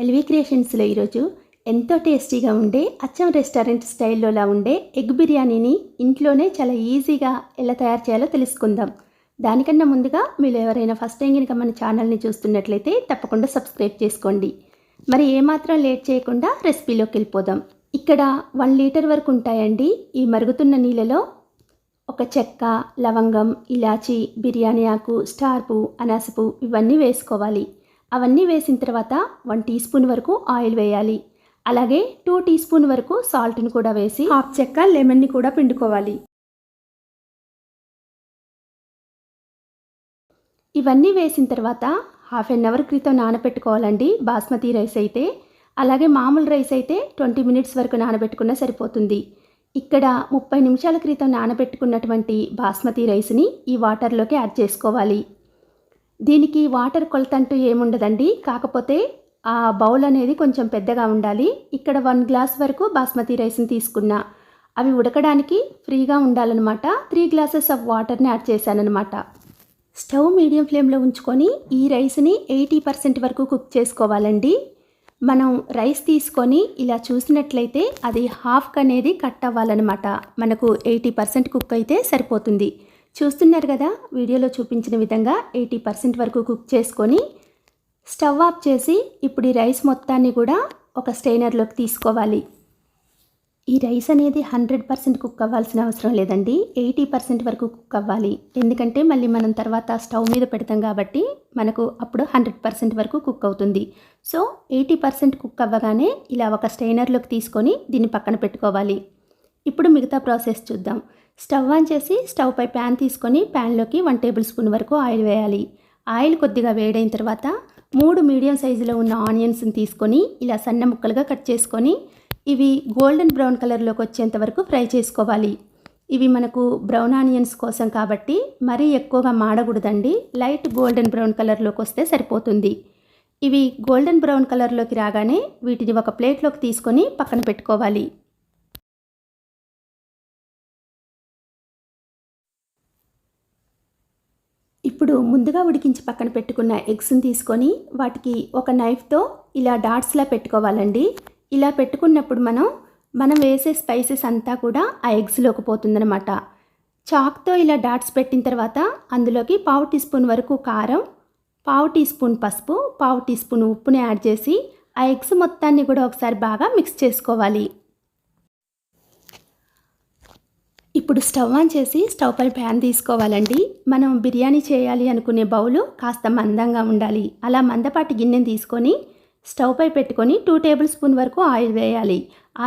LV క్రియేషన్స్లో ఈరోజు ఎంతో టేస్టీగా ఉండే అచ్చం రెస్టారెంట్ స్టైల్లోలా ఉండే ఎగ్ బిర్యానీని ఇంట్లోనే చాలా ఈజీగా ఎలా తయారు చేయాలో తెలుసుకుందాం. దానికన్నా ముందుగా మీరు ఎవరైనా ఫస్ట్ టైం కనుక మన ఛానల్ని చూస్తున్నట్లయితే తప్పకుండా సబ్స్క్రైబ్ చేసుకోండి. మరి ఏమాత్రం లేట్ చేయకుండా రెసిపీలోకి వెళ్ళిపోదాం. ఇక్కడ 1 లీటర్ వరకు ఉంటాయండి. ఈ మరుగుతున్న నీళ్ళలో ఒక చెక్క, లవంగం, ఇలాచి, బిర్యానీ ఆకు, స్టార్ పువ్వు, అనాస పువ్వు ఇవన్నీ వేసుకోవాలి. అవన్నీ వేసిన తర్వాత 1 టీ స్పూన్ వరకు ఆయిల్ వేయాలి. అలాగే 2 టీ స్పూన్ వరకు సాల్ట్ని కూడా వేసి హాఫ్ చెక్క లెమన్ని కూడా పిండుకోవాలి. ఇవన్నీ వేసిన తర్వాత హాఫ్ అన్ అవర్ క్రితం నానబెట్టుకోవాలండి బాస్మతి రైస్ అయితే. అలాగే మామూలు రైస్ అయితే 20 మినిట్స్ వరకు నానబెట్టుకున్నా సరిపోతుంది. ఇక్కడ 30 నిమిషాల క్రితం నానబెట్టుకున్నటువంటి బాస్మతి రైస్ని ఈ వాటర్లోకి యాడ్ చేసుకోవాలి. దీనికి వాటర్ కొలత అంటూ ఏముండదండి, కాకపోతే ఆ బౌల్ అనేది కొంచెం పెద్దగా ఉండాలి. ఇక్కడ 1 గ్లాస్ వరకు బాస్మతి రైస్ని తీసుకున్నా. అవి ఉడకడానికి ఫ్రీగా ఉండాలన్నమాట. 3 గ్లాసెస్ ఆఫ్ వాటర్ని యాడ్ చేశానన్నమాట. స్టవ్ మీడియం ఫ్లేమ్లో ఉంచుకొని ఈ రైస్ని 80% వరకు కుక్ చేసుకోవాలండి. మనం రైస్ తీసుకొని ఇలా చూసినట్లయితే అది హాఫ్ అనేది కట్ అవ్వాలన్నమాట. మనకు 80% కుక్ అయితే సరిపోతుంది. చూస్తున్నారు కదా, వీడియోలో చూపించిన విధంగా 80% వరకు కుక్ చేసుకొని స్టవ్ ఆఫ్ చేసి ఇప్పుడు ఈ రైస్ మొత్తాన్ని కూడా ఒక స్టెయినర్లోకి తీసుకోవాలి. ఈ రైస్ అనేది 100% కుక్ అవ్వాల్సిన అవసరం లేదండి, 80% వరకు కుక్ అవ్వాలి. ఎందుకంటే మళ్ళీ మనం తర్వాత స్టవ్ మీద పెడతాం కాబట్టి మనకు అప్పుడు 100% వరకు కుక్ అవుతుంది. సో 80% కుక్ అవ్వగానే ఇలా ఒక స్టెయినర్లోకి తీసుకొని దీన్ని పక్కన పెట్టుకోవాలి. ఇప్పుడు మిగతా ప్రాసెస్ చూద్దాం. స్టవ్ ఆన్ చేసి స్టవ్ పై ప్యాన్ తీసుకొని ప్యాన్లోకి 1 టేబుల్ స్పూన్ వరకు ఆయిల్ వేయాలి. ఆయిల్ కొద్దిగా వేడైన తర్వాత 3 మీడియం సైజులో ఉన్న ఆనియన్స్ని తీసుకొని ఇలా సన్న ముక్కలుగా కట్ చేసుకొని ఇవి గోల్డెన్ బ్రౌన్ కలర్లోకి వచ్చేంత వరకు ఫ్రై చేసుకోవాలి. ఇవి మనకు బ్రౌన్ ఆనియన్స్ కోసం కాబట్టి మరీ ఎక్కువగా మాడకూడదండి, లైట్ గోల్డెన్ బ్రౌన్ కలర్లోకి వస్తే సరిపోతుంది. ఇవి గోల్డెన్ బ్రౌన్ కలర్లోకి రాగానే వీటిని ఒక ప్లేట్లోకి తీసుకొని పక్కన పెట్టుకోవాలి. ఇప్పుడు ముందుగా ఉడికించి పక్కన పెట్టుకున్న ఎగ్స్ని తీసుకొని వాటికి ఒక నైఫ్తో ఇలా డాట్స్లా పెట్టుకోవాలండి. ఇలా పెట్టుకున్నప్పుడు మనం వేసే స్పైసెస్ అంతా కూడా ఆ ఎగ్స్లోకి పోతుందన్నమాట. చాక్తో ఇలా డాట్స్ పెట్టిన తర్వాత అందులోకి 1/2 టీ స్పూన్ వరకు కారం, 1/2 టీ స్పూన్ పసుపు, 1/2 టీ స్పూన్ ఉప్పుని యాడ్ చేసి ఆ ఎగ్స్ మొత్తాన్ని కూడా ఒకసారి బాగా మిక్స్ చేసుకోవాలి. ఇప్పుడు స్టవ్ ఆన్ చేసి స్టవ్ పై ప్యాన్ తీసుకోవాలండి. మనం బిర్యానీ చేయాలి అనుకునే బౌలు కాస్త మందంగా ఉండాలి. అలా మందపాటి గిన్నెని తీసుకొని స్టవ్ పై పెట్టుకొని 2 టేబుల్ స్పూన్ వరకు ఆయిల్ వేయాలి.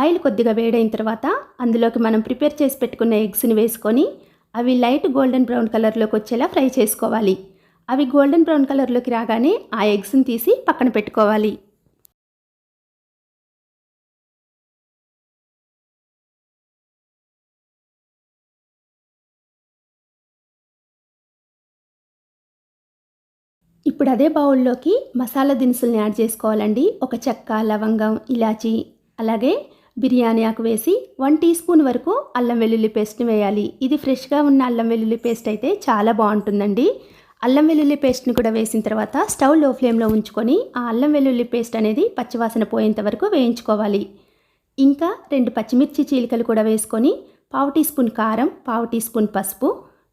ఆయిల్ కొద్దిగా వేడైన తర్వాత అందులోకి మనం ప్రిపేర్ చేసి పెట్టుకున్న ఎగ్స్ని వేసుకొని అవి లైట్ గోల్డెన్ బ్రౌన్ కలర్లోకి వచ్చేలా ఫ్రై చేసుకోవాలి. అవి గోల్డెన్ బ్రౌన్ కలర్లోకి రాగానే ఆ ఎగ్స్ని తీసి పక్కన పెట్టుకోవాలి. ఇప్పుడు అదే బౌల్లోకి మసాలా దినుసుల్ని యాడ్ చేసుకోవాలండి. ఒక చెక్క, లవంగం, ఇలాచి, అలాగే బిర్యానీ ఆకు వేసి 1 టీ స్పూన్ వరకు అల్లం వెల్లుల్లి పేస్ట్ని వేయాలి. ఇది ఫ్రెష్గా ఉన్న అల్లం వెల్లుల్లి పేస్ట్ అయితే చాలా బాగుంటుందండి. అల్లం వెల్లుల్లి పేస్ట్ని కూడా వేసిన తర్వాత స్టవ్ లో ఫ్లేమ్లో ఉంచుకొని ఆ అల్లం వెల్లుల్లి పేస్ట్ అనేది పచ్చివాసన పోయేంత వరకు వేయించుకోవాలి. ఇంకా 2 పచ్చిమిర్చి చీలికలు కూడా వేసుకొని 1/2 టీ స్పూన్ కారం, 1/2 టీ స్పూన్ పసుపు,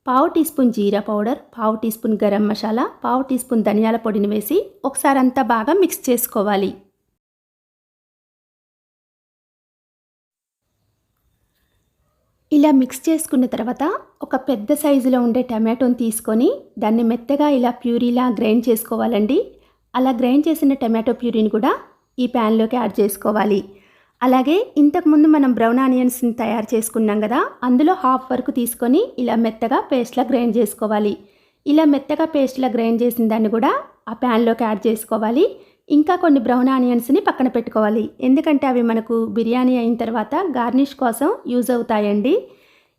1/2 టీ స్పూన్ జీరా powder, 1/2 teaspoon garam masala, 1/2 teaspoon ధనియాల పొడిని వేసి ఒకసారి అంతా బాగా మిక్స్ చేసుకోవాలి. ఇలా మిక్స్ చేసుకున్న తర్వాత ఒక పెద్ద సైజులో ఉండే టమాటోని తీసుకొని దాన్ని మెత్తగా ఇలా ప్యూరీలా గ్రైండ్ చేసుకోవాలండి. అలా గ్రైండ్ చేసిన టమాటో ప్యూరీని కూడా ఈ ప్యాన్లోకి యాడ్ చేసుకోవాలి. అలాగే ఇంతకుముందు మనం బ్రౌన్ ఆనియన్స్ని తయారు చేసుకున్నాం కదా, అందులో హాఫ్ వరకు తీసుకొని ఇలా మెత్తగా పేస్ట్లా గ్రైండ్ చేసుకోవాలి. ఇలా మెత్తగా పేస్ట్లా గ్రైండ్ చేసిన దాన్ని కూడా ఆ ప్యాన్లోకి యాడ్ చేసుకోవాలి. ఇంకా కొన్ని బ్రౌన్ ఆనియన్స్ని పక్కన పెట్టుకోవాలి, ఎందుకంటే అవి మనకు బిర్యానీ అయిన తర్వాత గార్నిష్ కోసం యూజ్ అవుతాయండి.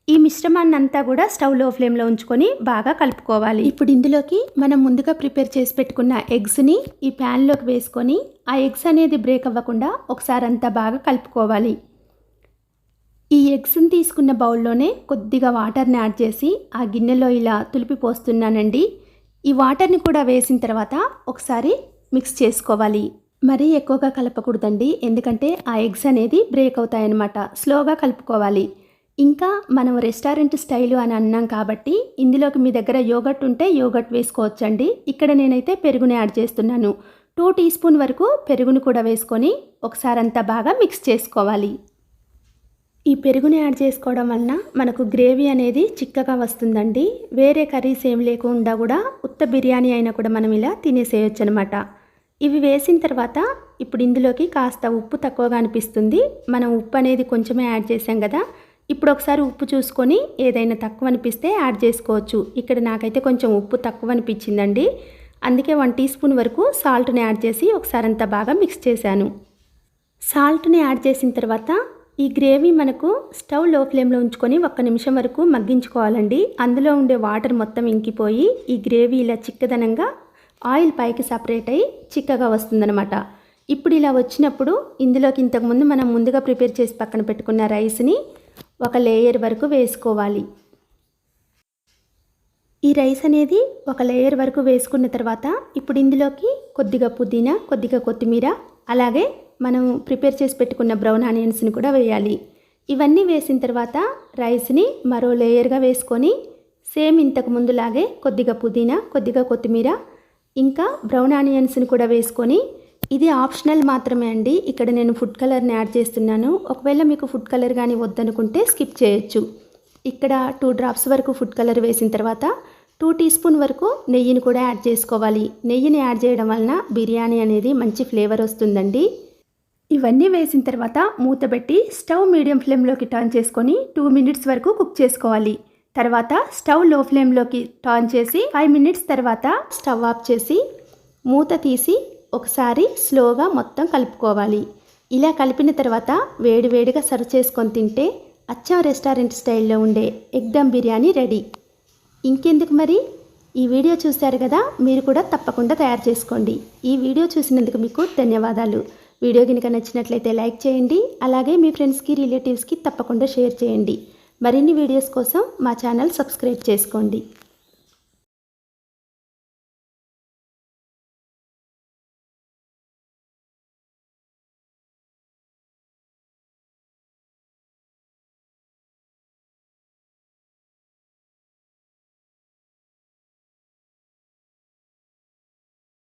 ఈ మిశ్రమాన్ని అంతా కూడా స్టవ్ లో ఫ్లేమ్లో ఉంచుకొని బాగా కలుపుకోవాలి. ఇప్పుడు ఇందులోకి మనం ముందుగా ప్రిపేర్ చేసి పెట్టుకున్న ఎగ్స్ని ఈ ప్యాన్లోకి వేసుకొని ఆ ఎగ్స్ అనేది బ్రేక్ అవ్వకుండా ఒకసారి అంతా బాగా కలుపుకోవాలి. ఈ ఎగ్స్ని తీసుకున్న బౌల్లోనే కొద్దిగా వాటర్ని యాడ్ చేసి ఆ గిన్నెలో ఇలా తులిపి పోస్తున్నానండి. ఈ వాటర్ని కూడా వేసిన తర్వాత ఒకసారి మిక్స్ చేసుకోవాలి. మరీ ఎక్కువగా కలపకూడదండి, ఎందుకంటే ఆ ఎగ్స్ అనేది బ్రేక్ అవుతాయన్నమాట. స్లోగా కలుపుకోవాలి. ఇంకా మనం రెస్టారెంట్ స్టైలు అని అన్నాం కాబట్టి ఇందులోకి మీ దగ్గర యోగర్ట్ ఉంటే యోగర్ట్ వేసుకోవచ్చండి. ఇక్కడ నేనైతే పెరుగుని యాడ్ చేస్తున్నాను. 2 టీ స్పూన్ వరకు పెరుగును కూడా వేసుకొని ఒకసారి అంతా బాగా మిక్స్ చేసుకోవాలి. ఈ పెరుగుని యాడ్ చేసుకోవడం వలన మనకు గ్రేవీ అనేది చిక్కగా వస్తుందండి. వేరే కర్రీస్ ఏం లేకుండా కూడా ఉత్త బిర్యానీ అయినా కూడా మనం ఇలా తినేసేయచ్చు అనమాట. ఇవి వేసిన తర్వాత ఇప్పుడు ఇందులోకి కాస్త ఉప్పు తక్కువగా అనిపిస్తుంది. మనం ఉప్పు అనేది కొంచెమే యాడ్ చేసాం కదా. ఇప్పుడు ఒకసారి ఉప్పు చూసుకొని ఏదైనా తక్కువ అనిపిస్తే యాడ్ చేసుకోవచ్చు. ఇక్కడ నాకైతే కొంచెం ఉప్పు తక్కువ అనిపించిందండి. అందుకే 1 టీ స్పూన్ వరకు సాల్ట్ని యాడ్ చేసి ఒకసారి అంతా బాగా మిక్స్ చేశాను. సాల్ట్ని యాడ్ చేసిన తర్వాత ఈ గ్రేవీ మనకు స్టవ్ లో ఫ్లేమ్లో ఉంచుకొని 1 నిమిషం వరకు మగ్గించుకోవాలండి. అందులో ఉండే వాటర్ మొత్తం ఇంకిపోయి ఈ గ్రేవీ ఇలా చిక్కదనంగా ఆయిల్ పైకి సపరేట్ అయ్యి చిక్కగా వస్తుందన్నమాట. ఇప్పుడు ఇలా వచ్చినప్పుడు ఇందులోకి ఇంతకుముందు మనం ముందుగా ప్రిపేర్ చేసి పక్కన పెట్టుకున్న రైస్ని ఒక లేయర్ వరకు వేసుకోవాలి. ఈ రైస్ అనేది ఒక లేయర్ వరకు వేసుకున్న తర్వాత ఇప్పుడు ఇందులోకి కొద్దిగా పుదీనా, కొద్దిగా కొత్తిమీర, అలాగే మనం ప్రిపేర్ చేసి పెట్టుకున్న బ్రౌన్ ఆనియన్స్ని కూడా వేయాలి. ఇవన్నీ వేసిన తర్వాత రైస్ని మరో లేయర్గా వేసుకొని సేమ్ ఇంతకు ముందులాగే కొద్దిగా పుదీనా, కొద్దిగా కొత్తిమీర, ఇంకా బ్రౌన్ ఆనియన్స్ని కూడా వేసుకొని, ఇది ఆప్షనల్ మాత్రమే అండి. ఇక్కడ నేను ఫుడ్ కలర్ని యాడ్ చేస్తున్నాను. ఒకవేళ మీకు ఫుడ్ కలర్ కానీ వద్దనుకుంటే స్కిప్ చేయొచ్చు. ఇక్కడ 2 డ్రాప్స్ వరకు ఫుడ్ కలర్ వేసిన తర్వాత 2 టీ స్పూన్ వరకు నెయ్యిని కూడా యాడ్ చేసుకోవాలి. నెయ్యిని యాడ్ చేయడం వలన బిర్యానీ అనేది మంచి ఫ్లేవర్ వస్తుందండి. ఇవన్నీ వేసిన తర్వాత మూత పెట్టి స్టవ్ మీడియం ఫ్లేమ్లోకి టర్న్ చేసుకొని 2 మినిట్స్ వరకు కుక్ చేసుకోవాలి. తర్వాత స్టవ్ లో ఫ్లేమ్లోకి టర్న్ చేసి 5 మినిట్స్ తర్వాత స్టవ్ ఆఫ్ చేసి మూత తీసి ఒకసారి స్లోగా మొత్తం కలుపుకోవాలి. ఇలా కలిపిన తర్వాత వేడివేడిగా సర్వ్ చేసుకొని తింటే అచ్చం రెస్టారెంట్ స్టైల్లో ఉండే ఎగ్ దమ్ బిర్యానీ రెడీ. ఇంకెందుకు మరి, ఈ వీడియో చూశారు కదా, మీరు కూడా తప్పకుండా తయారు చేసుకోండి. ఈ వీడియో చూసినందుకు మీకు ధన్యవాదాలు. వీడియో కనుక నచ్చినట్లయితే లైక్ చేయండి. అలాగే మీ ఫ్రెండ్స్కి, రిలేటివ్స్కి తప్పకుండా షేర్ చేయండి. మరిన్ని వీడియోస్ కోసం మా ఛానల్ సబ్స్క్రైబ్ చేసుకోండి.